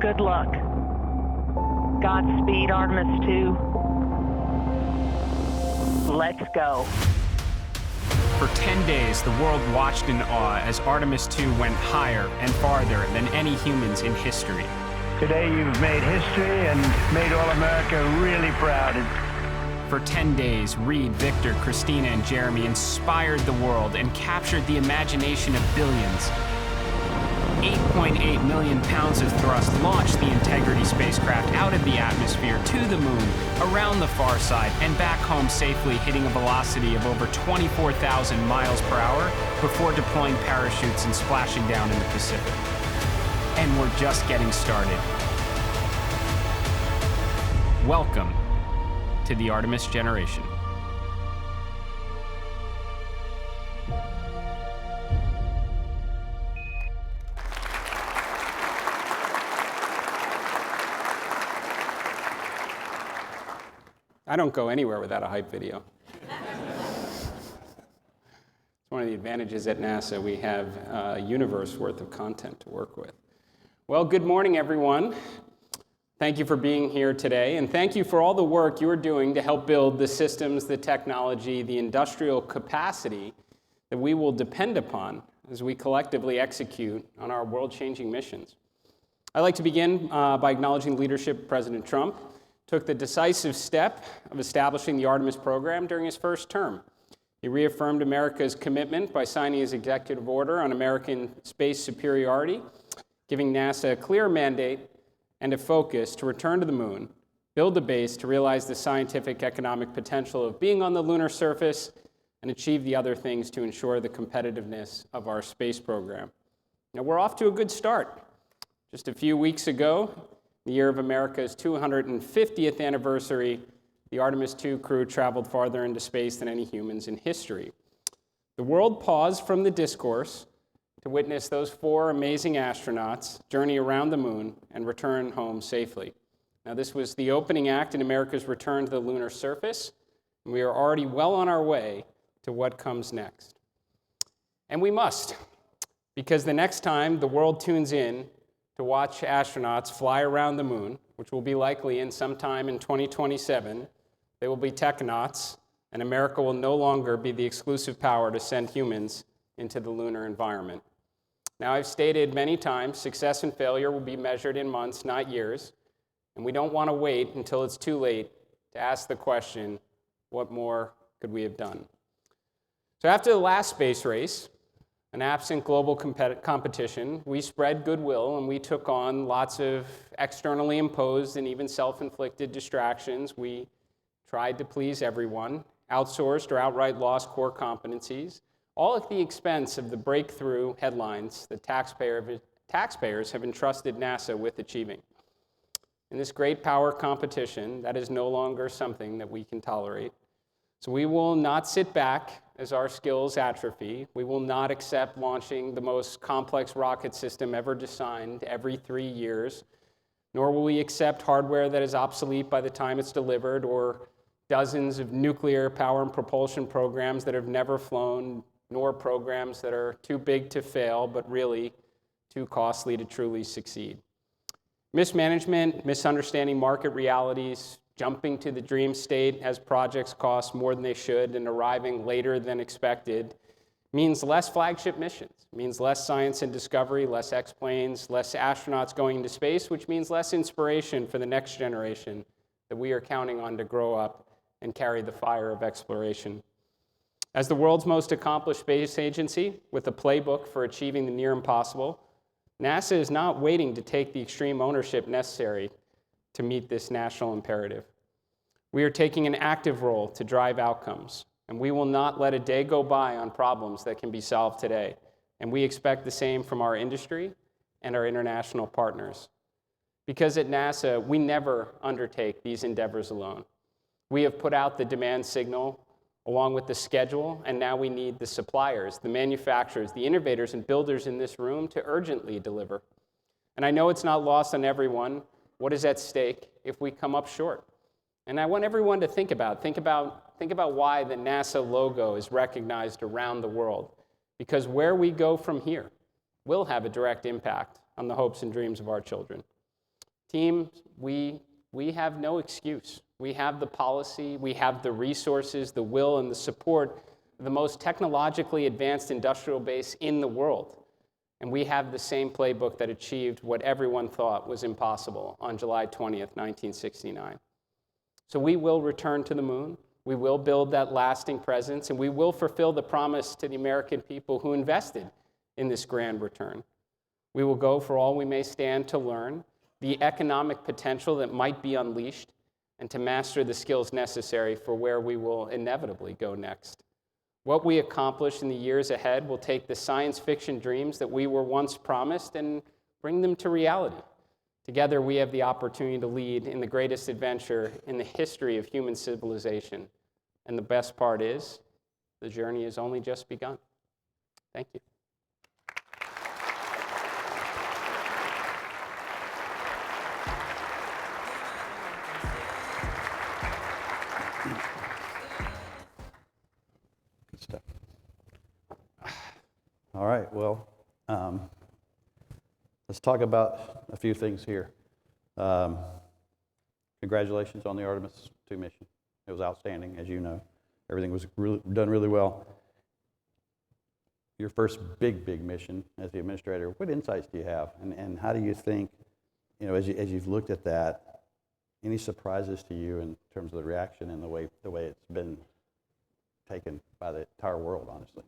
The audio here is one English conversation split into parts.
Good luck. Godspeed, Artemis 2. Let's go. For 10 days, the world watched in awe as Artemis 2 went higher and farther than any humans in history. Today you've made history and made all America really proud. For 10 days, Reed, Victor, Christina, and Jeremy inspired the world and captured the imagination of billions. 8.8 million pounds of thrust launched the Integrity spacecraft out of the atmosphere to the moon, around the far side, and back home safely, hitting a velocity of over 24,000 miles per hour before deploying parachutes and splashing down in the Pacific. And we're just getting started. Welcome to the Artemis generation. I don't go anywhere without a hype video. It's one of the advantages at NASA. We have a universe worth of content to work with. Well, good morning, everyone. Thank you for being here today, and thank you for all the work you're doing to help build the systems, the technology, the industrial capacity that we will depend upon as we collectively execute on our world-changing missions. I'd like to begin by acknowledging the leadership of President Trump. Took the decisive step of establishing the Artemis program during his first term. He reaffirmed America's commitment by signing his executive order on American space superiority, giving NASA a clear mandate and a focus to return to the moon, build a base to realize the scientific economic potential of being on the lunar surface, and achieve the other things to ensure the competitiveness of our space program. Now, we're off to a good start. Just a few weeks ago, the year of America's 250th anniversary, the Artemis 2 crew traveled farther into space than any humans in history. The world paused from the discourse to witness those four amazing astronauts journey around the moon and return home safely. Now, this was the opening act in America's return to the lunar surface, and we are already well on our way to what comes next. And we must, because the next time the world tunes in to watch astronauts fly around the moon, which will be likely in sometime in 2027, they will be technauts, and America will no longer be the exclusive power to send humans into the lunar environment. Now, I've stated many times, success and failure will be measured in months, not years, and we don't want to wait until it's too late to ask the question, what more could we have done? So after the last space race, an absent global competition, we spread goodwill and we took on lots of externally imposed and even self-inflicted distractions. We tried to please everyone, outsourced or outright lost core competencies, all at the expense of the breakthrough headlines that taxpayers have entrusted NASA with achieving. In this great power competition, that is no longer something that we can tolerate. So we will not sit back as our skills atrophy. We will not accept launching the most complex rocket system ever designed every 3 years, nor will we accept hardware that is obsolete by the time it's delivered, or dozens of nuclear power and propulsion programs that have never flown, nor programs that are too big to fail, but really too costly to truly succeed. Mismanagement, misunderstanding market realities, jumping to the dream state as projects cost more than they should and arriving later than expected means less flagship missions, means less science and discovery, less X-planes, less astronauts going into space, which means less inspiration for the next generation that we are counting on to grow up and carry the fire of exploration. As the world's most accomplished space agency with a playbook for achieving the near impossible, NASA is not waiting to take the extreme ownership necessary to meet this national imperative. We are taking an active role to drive outcomes, and we will not let a day go by on problems that can be solved today. And we expect the same from our industry and our international partners. Because at NASA, we never undertake these endeavors alone. We have put out the demand signal along with the schedule, and now we need the suppliers, the manufacturers, the innovators and builders in this room to urgently deliver. And I know it's not lost on everyone what is at stake if we come up short. And I want everyone to think about why the NASA logo is recognized around the world. Because where we go from here will have a direct impact on the hopes and dreams of our children. Team, we have no excuse. We have the policy, we have the resources, the will, and the support of the most technologically advanced industrial base in the world. And we have the same playbook that achieved what everyone thought was impossible on July 20th, 1969. So we will return to the moon, we will build that lasting presence, and we will fulfill the promise to the American people who invested in this grand return. We will go for all we may stand to learn the economic potential that might be unleashed and to master the skills necessary for where we will inevitably go next. What we accomplish in the years ahead will take the science fiction dreams that we were once promised and bring them to reality. Together, we have the opportunity to lead in the greatest adventure in the history of human civilization. And the best part is, the journey has only just begun. Thank you. Good stuff. All right, well, let's talk about a few things here. Congratulations on the Artemis II mission. It was outstanding, as you know. Everything was done really well. Your first big mission as the administrator, what insights do you have? And how do you think, as you've looked at that, any surprises to you in terms of the reaction and the way it's been taken by the entire world, honestly?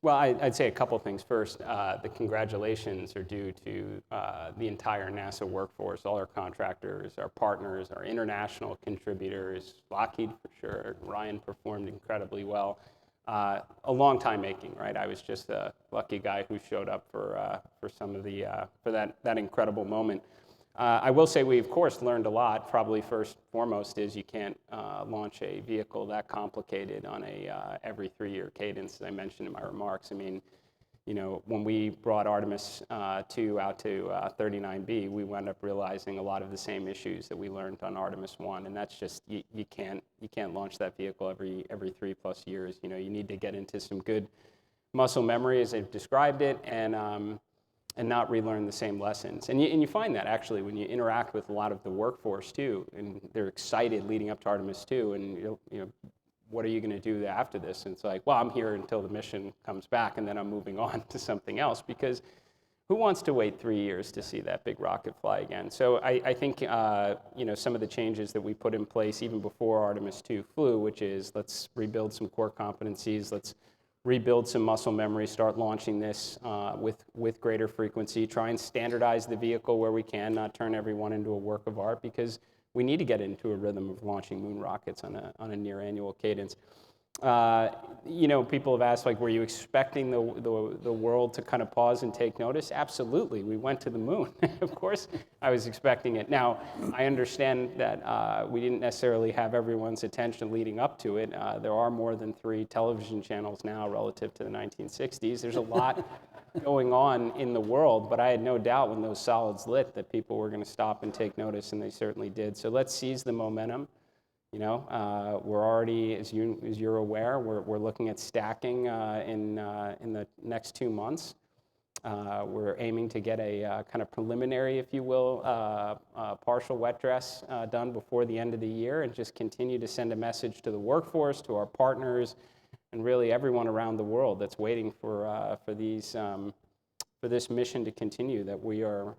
Well, I'd say a couple things. First, the congratulations are due to the entire NASA workforce, all our contractors, our partners, our international contributors, Lockheed for sure. Ryan performed incredibly well. A long time making, right? I was just a lucky guy who showed up for some of the for that incredible moment. I will say we, of course, learned a lot. Probably first and foremost is you can't launch a vehicle that complicated on a every 3-year cadence, as I mentioned in my remarks. I mean, when we brought Artemis 2 out to 39B, we wound up realizing a lot of the same issues that we learned on Artemis 1, and that's just, you can't launch that vehicle every 3+ years. You need to get into some good muscle memory, as I've described it, and not relearn the same lessons. And you find that actually when you interact with a lot of the workforce too, and they're excited leading up to Artemis 2, and what are you going to do after this? And it's like, well, I'm here until the mission comes back, and then I'm moving on to something else, because who wants to wait 3 years to see that big rocket fly again? So I think some of the changes that we put in place even before Artemis 2 flew, which is let's rebuild some core competencies, let's rebuild some muscle memory, start launching this with greater frequency, try and standardize the vehicle where we can, not turn everyone into a work of art, because we need to get into a rhythm of launching moon rockets on a near annual cadence. People have asked, were you expecting the world to kind of pause and take notice? Absolutely. We went to the moon. Of course, I was expecting it. Now, I understand that we didn't necessarily have everyone's attention leading up to it. There are more than 3 television channels now relative to the 1960s. There's a lot going on in the world, but I had no doubt when those solids lit that people were going to stop and take notice, and they certainly did. So let's seize the momentum. We're already, as you're aware, we're looking at stacking in the next 2 months. We're aiming to get a kind of preliminary, if you will, partial wet dress done before the end of the year, and just continue to send a message to the workforce, to our partners, and really everyone around the world that's waiting for this mission to continue, that we are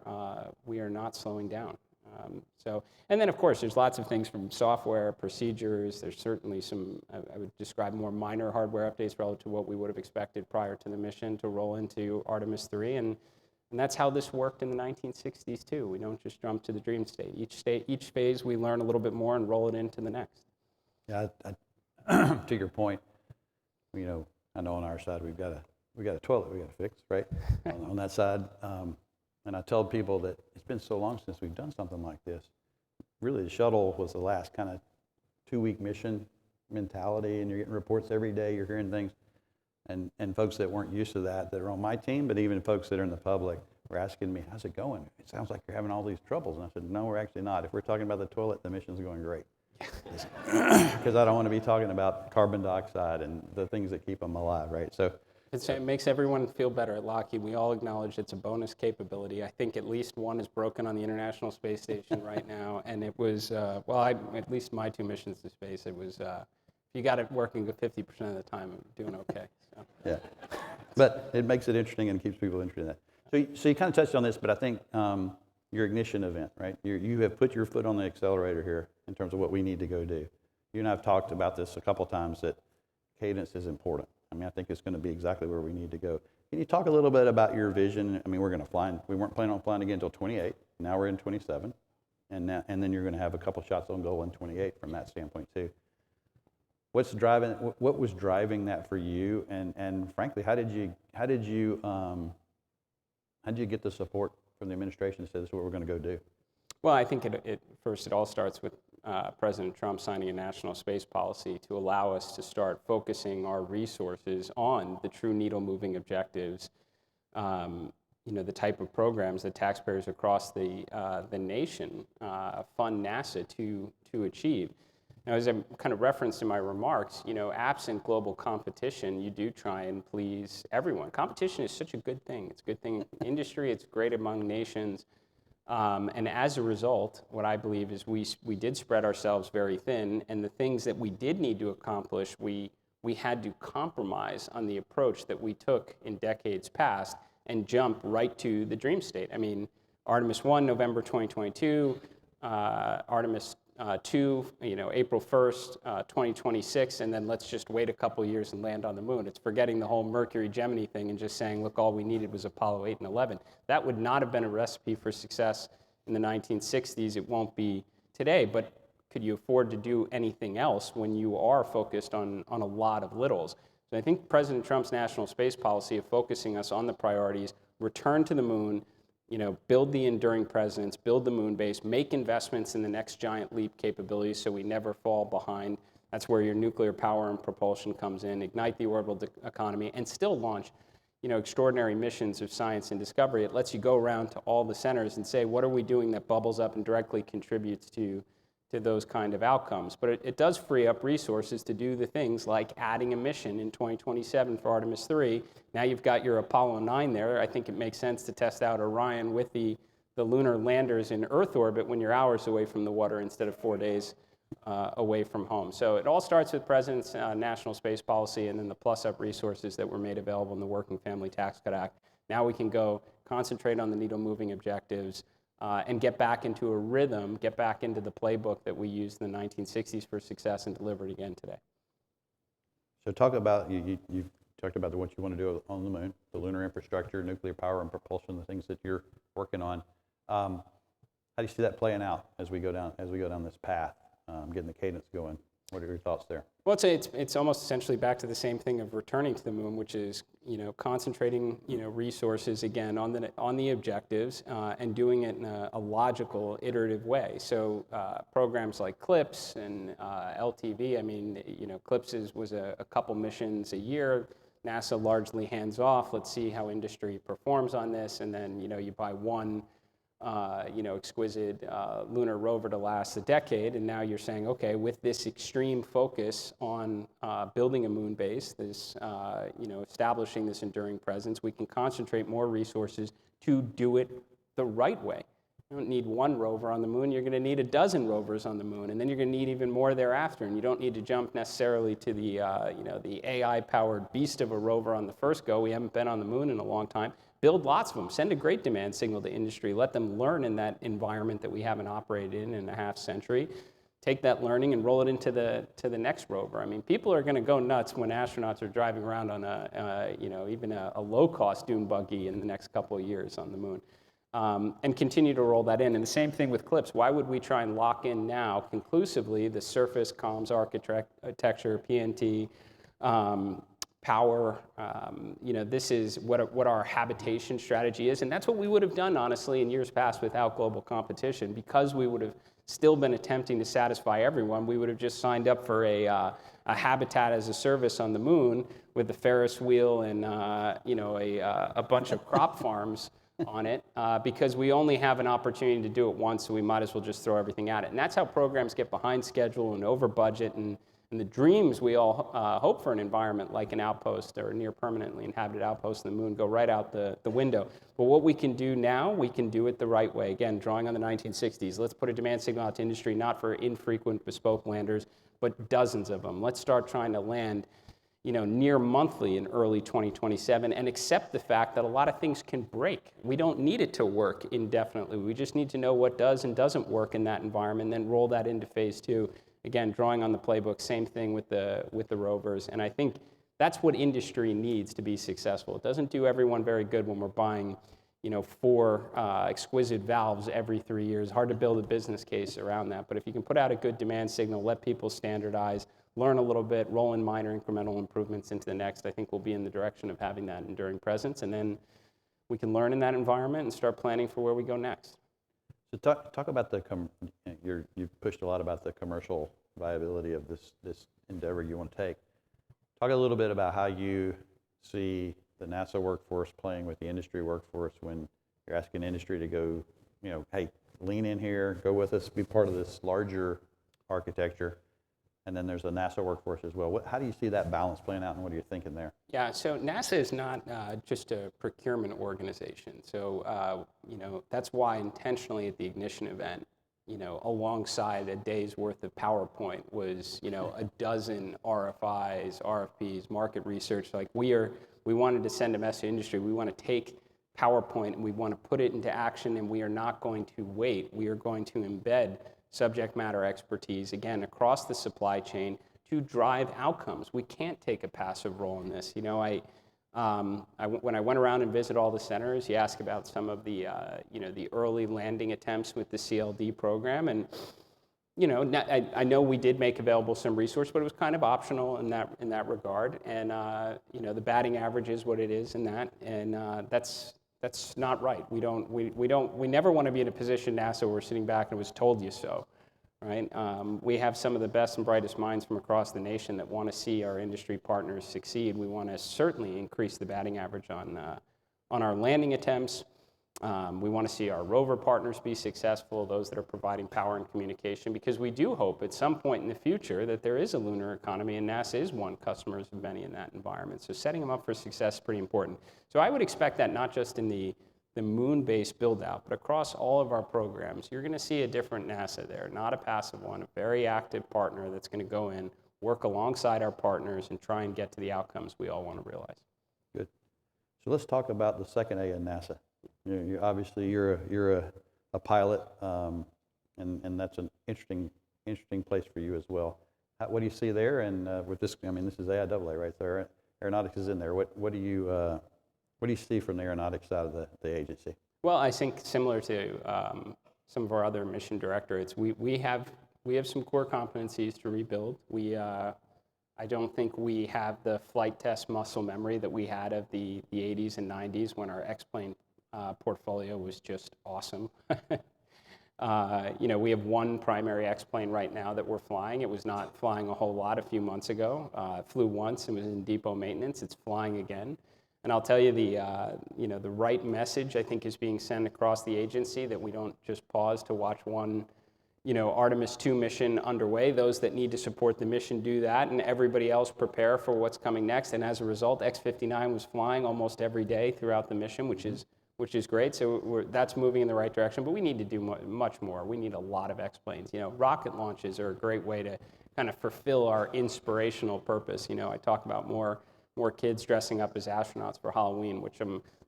not slowing down. And then of course there's lots of things from software, procedures. There's certainly some, I would describe, more minor hardware updates relative to what we would have expected prior to the mission to roll into Artemis 3, and that's how this worked in the 1960s too. We don't just jump to the dream state. Each phase we learn a little bit more and roll it into the next. Yeah, to your point, I know on our side we got a toilet we got to fix, right? on that side. And I tell people that it's been so long since we've done something like this. Really, the shuttle was the last kind of 2-week mission mentality, and you're getting reports every day, you're hearing things. And folks that weren't used to that are on my team, but even folks that are in the public, were asking me, how's it going? It sounds like you're having all these troubles. And I said, no, we're actually not. If we're talking about the toilet, the mission's going great. Because I don't want to be talking about carbon dioxide and the things that keep them alive, right? So It makes everyone feel better at Lockheed. We all acknowledge it's a bonus capability. I think at least one is broken on the International Space Station right now, and it was, at least my 2 missions to space, it was, if you got it working 50% of the time, I'm doing okay. So. Yeah, but it makes it interesting and keeps people interested in that. So you kind of touched on this, but I think your ignition event, right? You have put your foot on the accelerator here in terms of what we need to go do. You and I have talked about this a couple times, that cadence is important. I mean, I think it's going to be exactly where we need to go. Can you talk a little bit about your vision? I mean, we're going to fly. We weren't planning on flying again until 28. Now we're in 27, and then you're going to have a couple shots on goal in 28 from that standpoint too. What was driving that for you? And frankly, how did you get the support from the administration that said this is what we're going to go do? Well, I think it all starts with President Trump signing a national space policy to allow us to start focusing our resources on the true needle-moving objectives, the type of programs that taxpayers across the nation fund NASA to achieve. Now, as I kind of referenced in my remarks, absent global competition, you do try and please everyone. Competition is such a good thing. It's a good thing in industry. It's great among nations. And as a result, what I believe is we did spread ourselves very thin, and the things that we did need to accomplish, we had to compromise on the approach that we took in decades past and jump right to the dream state. I mean, Artemis 1, November 2022, Artemis 2, April 1st, 2026, and then let's just wait a couple years and land on the moon. It's forgetting the whole Mercury Gemini thing and just saying, look, all we needed was Apollo 8 and 11. That would not have been a recipe for success in the 1960s. It won't be today, but could you afford to do anything else when you are focused on a lot of littles? So I think President Trump's national space policy of focusing us on the priorities, return to the moon, build the enduring presence, build the moon base, make investments in the next giant leap capabilities so we never fall behind. That's where your nuclear power and propulsion comes in, ignite the orbital economy, and still launch, extraordinary missions of science and discovery. It lets you go around to all the centers and say, what are we doing that bubbles up and directly contributes to those kind of outcomes? But it does free up resources to do the things like adding a mission in 2027 for Artemis 3. Now you've got your Apollo 9 there. I think it makes sense to test out Orion with the lunar landers in Earth orbit when you're hours away from the water instead of 4 days away from home. So it all starts with President's national space policy and then the plus-up resources that were made available in the Working Family Tax Cut Act. Now we can go concentrate on the needle-moving objectives, and get back into a rhythm, get back into the playbook that we used in the 1960s for success and deliver it again today. So talk about, you've talked about what you want to do on the moon, the lunar infrastructure, nuclear power and propulsion, the things that you're working on. How do you see that playing out as we go down this path, getting the cadence going? What are your thoughts there? Well, it's almost essentially back to the same thing of returning to the moon, which is concentrating resources again on the objectives and doing it in a logical, iterative way. So programs like CLIPS and LTV. I mean, CLIPS was a couple missions a year. NASA largely hands off. Let's see how industry performs on this, and then you buy one. Exquisite lunar rover to last a decade, and now you're saying, okay, with this extreme focus on building a moon base, this, establishing this enduring presence, we can concentrate more resources to do it the right way. You don't need one rover on the moon, you're going to need a dozen rovers on the moon, and then you're going to need even more thereafter, and you don't need to jump necessarily to the, the AI-powered beast of a rover on the first go. We haven't been on the moon in a long time. Build lots of them. Send a great demand signal to industry. Let them learn in that environment that we haven't operated in a half century. Take that learning and roll it into the next rover. I mean, people are going to go nuts when astronauts are driving around on even a low-cost dune buggy in the next couple of years on the moon, and continue to roll that in. And the same thing with CLIPS. Why would we try and lock in now conclusively the surface comms architecture, PNT, power, this is what our habitation strategy is, and that's what we would have done, honestly, in years past without global competition. Because we would have still been attempting to satisfy everyone, we would have just signed up for a habitat as a service on the moon with the Ferris wheel and a bunch of crop farms on it, because we only have an opportunity to do it once, so we might as well just throw everything at it. And that's how programs get behind schedule and over budget and And the dreams we all hope for an environment like an outpost or a near permanently inhabited outpost on the moon go right out the window. But what we can do now, we can do it the right way. Again, drawing on the 1960s, let's put a demand signal out to industry, not for infrequent bespoke landers, but dozens of them. Let's start trying to land near monthly in early 2027 and accept the fact that a lot of things can break. We don't need it to work indefinitely. We just need to know what does and doesn't work in that environment, and then roll that into phase 2. Again, drawing on the playbook, same thing with the rovers. And I think that's what industry needs to be successful. It doesn't do everyone very good when we're buying 4 exquisite valves every 3 years. Hard to build a business case around that. But if you can put out a good demand signal, let people standardize, learn a little bit, roll in minor incremental improvements into the next, I think we'll be in the direction of having that enduring presence. And then we can learn in that environment and start planning for where we go next. So talk about you've pushed a lot about the commercial viability of this endeavor you want to take. Talk a little bit about how you see the NASA workforce playing with the industry workforce when you're asking industry to go, hey, lean in here, go with us, be part of this larger architecture. And then there's a NASA workforce as well. How do you see that balance playing out, and what are you thinking there? Yeah, so NASA is not just a procurement organization. So, that's why intentionally at the Ignition event, alongside a day's worth of PowerPoint was, a dozen RFIs, RFPs, market research. Like we wanted to send a message to industry. We want to take PowerPoint and we want to put it into action, and we are not going to wait. We are going to embed subject matter expertise, again, across the supply chain to drive outcomes. We can't take a passive role in this. When I went around and visited all the centers, you ask about some of the, the early landing attempts with the CLD program, and I know we did make available some resource, but it was kind of optional in that regard. And the batting average is what it is in that, and that's not right. We never want to be in a position, NASA, where we're sitting back and it was told you so, right? We have some of the best and brightest minds from across the nation that want to see our industry partners succeed. We want to certainly increase the batting average on our landing attempts. We want to see our rover partners be successful, those that are providing power and communication, because we do hope at some point in the future that there is a lunar economy, and NASA is one, customers of many in that environment. So setting them up for success is pretty important. So I would expect that not just in the moon-based build-out, but across all of our programs, you're going to see a different NASA there, not a passive one, a very active partner that's going to go in, work alongside our partners, and try and get to the outcomes we all want to realize. Good. So let's talk about the second A in NASA. Obviously you're a pilot, and that's an interesting place for you as well. What do you see there? And with this, this is AIAA, right? So aeronautics is in there. What do you see from the aeronautics side of the agency? Well, I think similar to some of our other mission directorates, we have some core competencies to rebuild. I don't think we have the flight test muscle memory that we had of the 80s and 90s when our X-plane portfolio was just awesome. We have one primary X-plane right now that we're flying. It was not flying a whole lot a few months ago. It flew once and was in depot maintenance. It's flying again. And I'll tell you, the right message, I think, is being sent across the agency, that we don't just pause to watch one, Artemis II mission underway. Those that need to support the mission do that, and everybody else prepare for what's coming next. And as a result, X-59 was flying almost every day throughout the mission, which is great. So that's moving in the right direction, but we need to do much more. We need a lot of X-planes. Rocket launches are a great way to kind of fulfill our inspirational purpose. I talk about more kids dressing up as astronauts for Halloween, which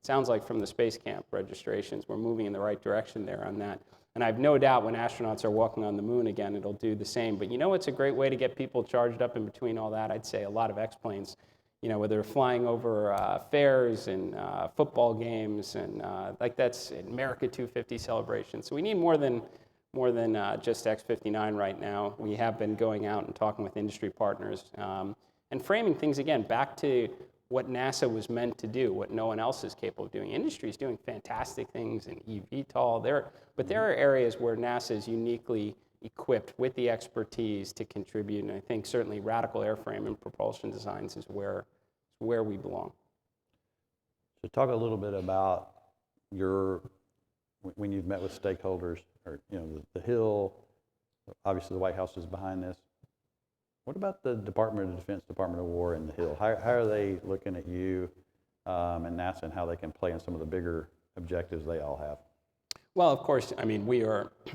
sounds like from the space camp registrations, we're moving in the right direction there on that. And I have no doubt when astronauts are walking on the moon again, it'll do the same. But it's a great way to get people charged up in between all that. I'd say a lot of X-planes, whether they're flying over fairs and football games, and that's America 250 celebration. So we need more than just X-59 right now. We have been going out and talking with industry partners and framing things, again, back to what NASA was meant to do, what no one else is capable of doing. Industry is doing fantastic things in eVTOL, but there are areas where NASA is uniquely equipped with the expertise to contribute, and I think certainly radical airframe and propulsion designs is where we belong. So talk a little bit about when you've met with stakeholders, or the Hill, obviously the White House is behind this. What about the Department of Defense, Department of War, and the Hill? How are they looking at you and NASA and how they can play in some of the bigger objectives they all have? Well, of course, I mean,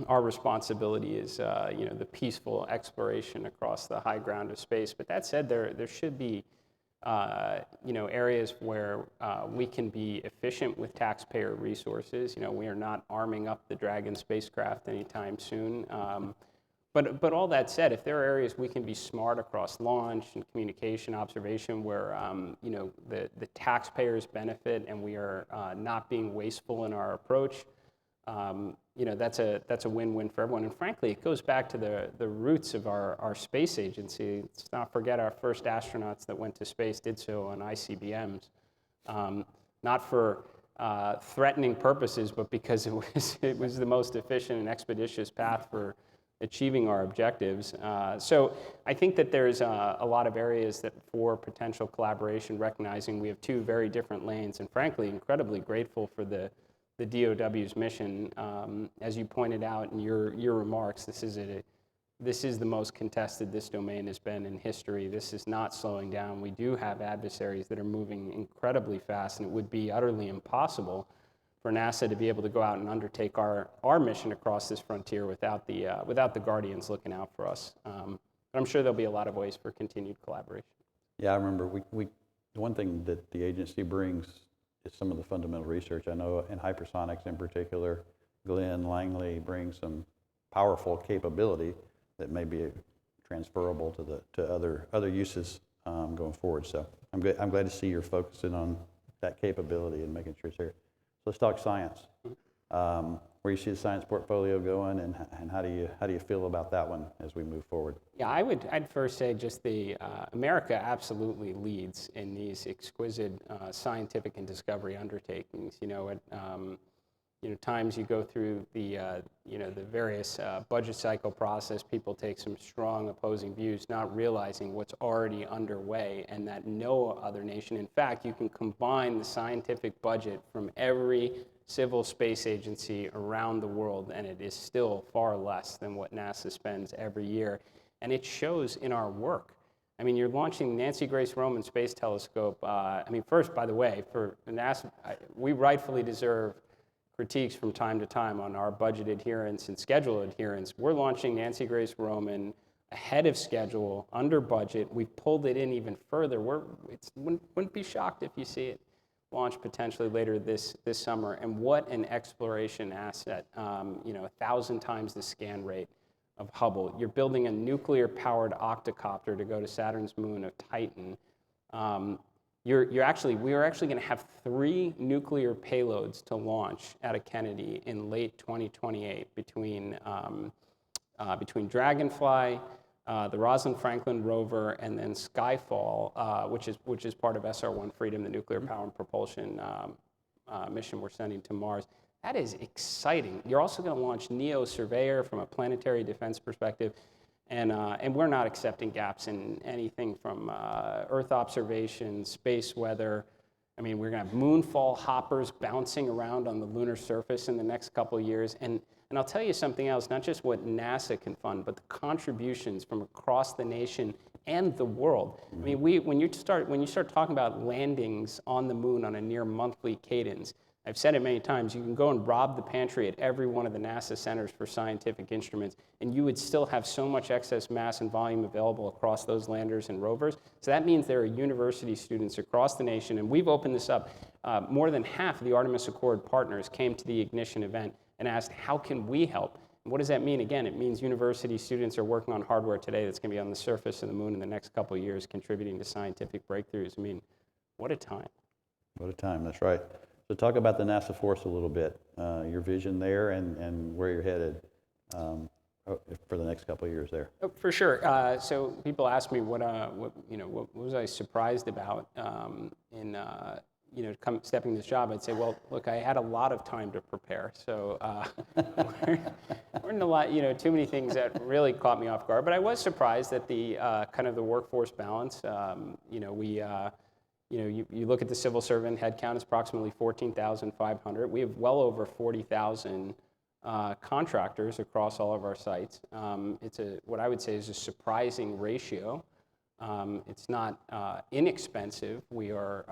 our responsibility is, the peaceful exploration across the high ground of space. But that said, there should be, areas where we can be efficient with taxpayer resources. We are not arming up the Dragon spacecraft anytime soon. But all that said, if there are areas we can be smart across launch and communication observation where, the taxpayers benefit and we are not being wasteful in our approach, that's a win-win for everyone. And frankly, it goes back to the roots of our space agency. Let's not forget our first astronauts that went to space did so on ICBMs, not for threatening purposes, but because it was the most efficient and expeditious path for achieving our objectives. So I think that there's a lot of areas that for potential collaboration, recognizing we have two very different lanes, and frankly, incredibly grateful for the DOW's mission. As you pointed out in your remarks, this is the most contested this domain has been in history. This is not slowing down. We do have adversaries that are moving incredibly fast, and it would be utterly impossible for NASA to be able to go out and undertake our mission across this frontier without the Guardians looking out for us. But I'm sure there'll be a lot of ways for continued collaboration. Yeah, I remember the one thing that the agency brings is some of the fundamental research. I know in hypersonics in particular, Glenn Langley brings some powerful capability that may be transferable to other uses going forward. So I'm glad to see you're focusing on that capability and making sure it's here. So let's talk science. Where you see the science portfolio going, and how do you feel about that one as we move forward? Yeah, I'd first say just America absolutely leads in these exquisite scientific and discovery undertakings. At times you go through the various budget cycle process, people take some strong opposing views, not realizing what's already underway and that no other nation, in fact, you can combine the scientific budget from every civil space agency around the world, and it is still far less than what NASA spends every year. And it shows in our work. I mean, you're launching Nancy Grace Roman Space Telescope. First, by the way, for NASA, we rightfully deserve critiques from time to time on our budget adherence and schedule adherence. We're launching Nancy Grace Roman ahead of schedule, under budget. We've pulled it in even further. Wouldn't be shocked if you see it launch potentially later this summer. And what an exploration asset, 1,000 times the scan rate of Hubble. You're building a nuclear-powered octocopter to go to Saturn's moon of Titan. We are actually going to have 3 nuclear payloads to launch out of Kennedy in late 2028 between Dragonfly, the Rosalind Franklin rover, and then Skyfall, which is part of SR-1 Freedom, the nuclear power and propulsion mission we're sending to Mars. That is exciting. You're also going to launch NEO Surveyor from a planetary defense perspective, and we're not accepting gaps in anything from Earth observation, space weather. I mean, we're going to have moonfall hoppers bouncing around on the lunar surface in the next couple of years. And I'll tell you something else, not just what NASA can fund, but the contributions from across the nation and the world. I mean, when you start talking about landings on the moon on a near monthly cadence, I've said it many times, you can go and rob the pantry at every one of the NASA centers for scientific instruments, and you would still have so much excess mass and volume available across those landers and rovers. So that means there are university students across the nation, and we've opened this up. More than half of the Artemis Accord partners came to the Ignition event and asked, how can we help? And what does that mean? Again, it means university students are working on hardware today that's going to be on the surface of the moon in the next couple of years, contributing to scientific breakthroughs. I mean, what a time. What a time, that's right. So talk about the NASA Force a little bit, your vision there and where you're headed for the next couple of years there. Oh, for sure. So people ask me what was I surprised about stepping this job. I'd say, well, look, I had a lot of time to prepare. So we're in a lot, too many things that really caught me off guard. But I was surprised at the kind of the workforce balance. You look at the civil servant headcount, it's approximately 14,500. We have well over 40,000 contractors across all of our sites. It's what I would say is a surprising ratio. It's not inexpensive. We are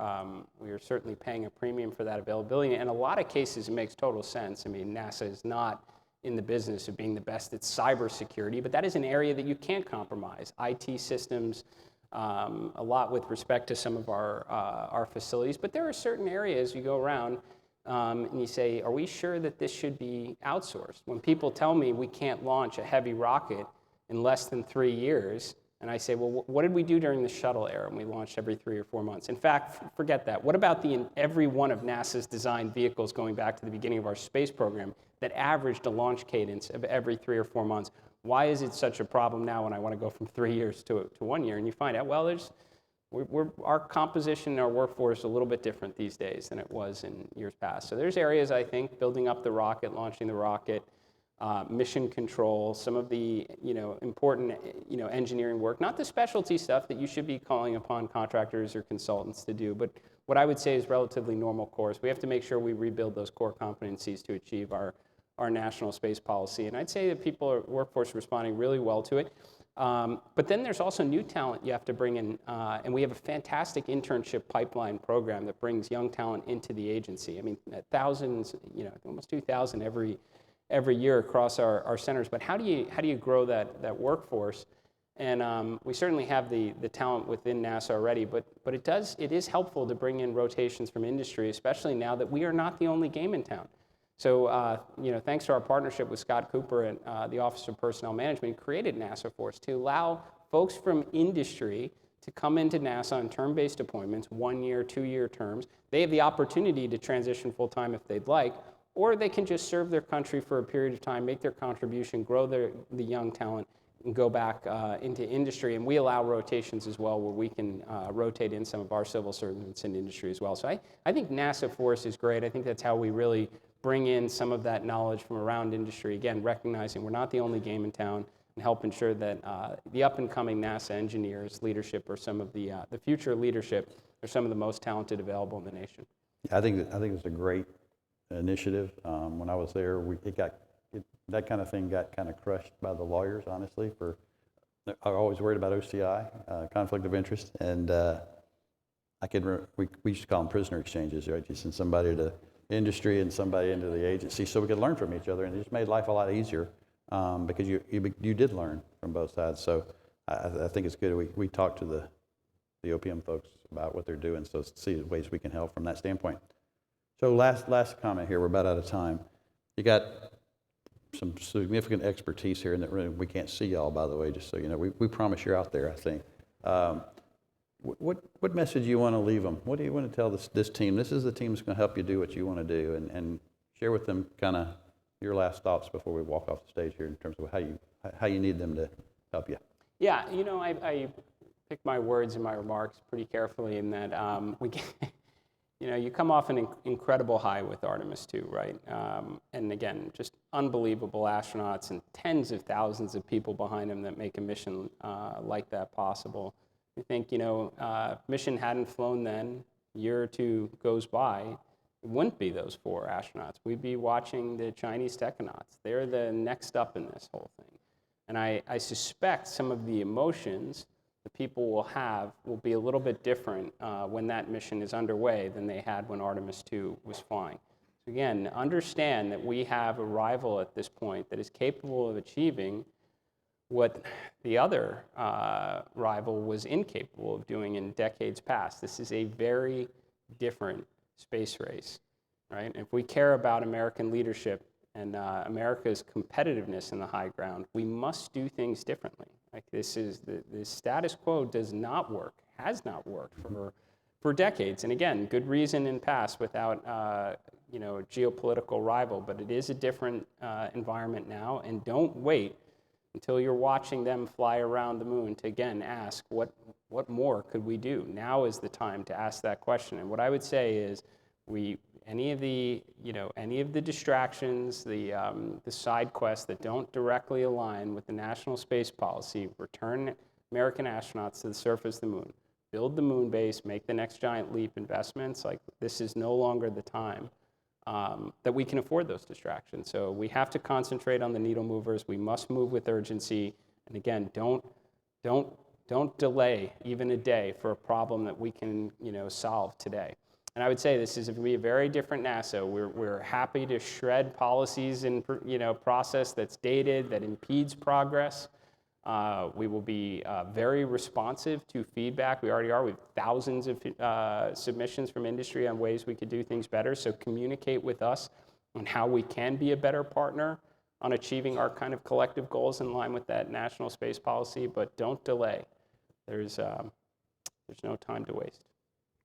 certainly paying a premium for that availability. In a lot of cases, it makes total sense. I mean, NASA is not in the business of being the best at cybersecurity, but that is an area that you can't compromise. IT systems, a lot with respect to some of our facilities, but there are certain areas you go around and you say, are we sure that this should be outsourced? When people tell me we can't launch a heavy rocket in less than 3 years, and I say, well, what did we do during the shuttle era? And we launched every 3 or 4 months. In fact, forget that. What about every one of NASA's designed vehicles going back to the beginning of our space program that averaged a launch cadence of every 3 or 4 months? Why is it such a problem now when I want to go from 3 years to 1 year? And you find out, well, our composition in our workforce is a little bit different these days than it was in years past. So there's areas, I think, building up the rocket, launching the rocket, mission control, some of the important engineering work, not the specialty stuff that you should be calling upon contractors or consultants to do, but what I would say is relatively normal course. We have to make sure we rebuild those core competencies to achieve our national space policy. And I'd say that workforce are responding really well to it. But then there's also new talent you have to bring in, and we have a fantastic internship pipeline program that brings young talent into the agency. I mean, thousands, almost 2,000 every year across our centers. But how do you grow that workforce? And we certainly have the talent within NASA already, but it is helpful to bring in rotations from industry, especially now that we are not the only game in town. So, thanks to our partnership with Scott Cooper and the Office of Personnel Management, we created NASA Force to allow folks from industry to come into NASA on term-based appointments, 1 year, 2 year terms. They have the opportunity to transition full-time if they'd like, or they can just serve their country for a period of time, make their contribution, grow the young talent, and go back into industry. And we allow rotations as well, where we can rotate in some of our civil servants in industry as well. So I think NASA Force is great. I think that's how we really bring in some of that knowledge from around industry, again, recognizing we're not the only game in town, and help ensure that the up-and-coming NASA engineers, leadership, or some of the future leadership are some of the most talented available in the nation. I think it's a great initiative. When I was there, that kind of thing got kind of crushed by the lawyers, honestly. I was always worried about OCI, conflict of interest, and we used to call them prisoner exchanges, right? You send somebody to industry and somebody into the agency so we could learn from each other, and it just made life a lot easier because you did learn from both sides. So I think it's good. We talked to the OPM folks about what they're doing, so see the ways we can help from that standpoint. So last comment here, we're about out of time. You got some significant expertise here in the room. We can't see y'all, by the way, just so you know. We promise you're out there, I think. What message do you want to leave them? What do you want to tell this team? This is the team that's going to help you do what you want to do, and share with them kind of your last thoughts before we walk off the stage here in terms of how you need them to help you. Yeah, I pick my words and my remarks pretty carefully in that you come off an incredible high with Artemis II, right? And again, just unbelievable astronauts and tens of thousands of people behind them that make a mission like that possible. I think, mission hadn't flown then, a year or two goes by, it wouldn't be those 4 astronauts. We'd be watching the Chinese technonauts. They're the next up in this whole thing. And I suspect some of the emotions the people will be a little bit different when that mission is underway than they had when Artemis II was flying. So again, understand that we have a rival at this point that is capable of achieving what the other rival was incapable of doing in decades past. This is a very different space race, right? If we care about American leadership and America's competitiveness in the high ground, we must do things differently. Like the status quo does not work, has not worked for decades. And again, good reason in past without a geopolitical rival, but it is a different environment now. And don't wait until you're watching them fly around the moon to again ask what more could we do? Now is the time to ask that question. And what I would say is any of the distractions, the side quests that don't directly align with the national space policy, return American astronauts to the surface of the moon, build the moon base, make the next giant leap investments, like this is no longer the time that we can afford those distractions. So we have to concentrate on the needle movers. We must move with urgency. And again, don't delay even a day for a problem that we can, solve today. And I would say this is going to be a very different NASA. We're happy to shred policies and process that's dated, that impedes progress. We will be very responsive to feedback. We already are. We have thousands of submissions from industry on ways we could do things better. So communicate with us on how we can be a better partner on achieving our kind of collective goals in line with that national space policy. But don't delay. There's no time to waste.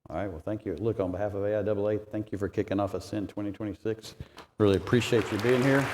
All right, well, thank you. Look, on behalf of AIAA, thank you for kicking off ASCEND 2026. Really appreciate you being here.